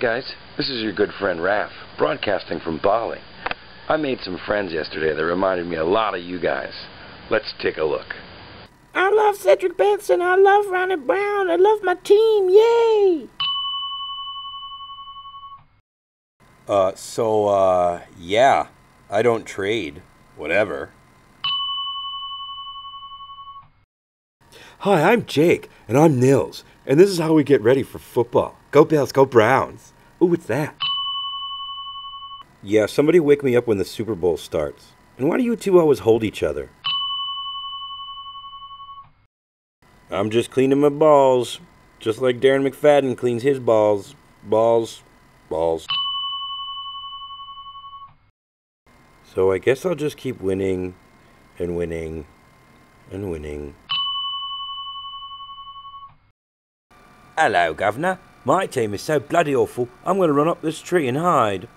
guys, this is your good friend Raph, broadcasting from Bali. I made some friends yesterday that reminded me a lot of you guys. Let's take a look. I love Cedric Benson, I love Ronnie Brown, I love my team, yay! Yeah, I don't trade. Whatever. Hi, I'm Jake, and I'm Nils, and this is how we get ready for football. Go Bills, go Browns. Ooh, what's that? Yeah, somebody wake me up when the Super Bowl starts. And why do you two always hold each other? I'm just cleaning my balls. Just like Darren McFadden cleans his balls. Balls. So I guess I'll just keep winning and winning and winning. Hello, Governor. My team is so bloody awful, I'm going to run up this tree and hide.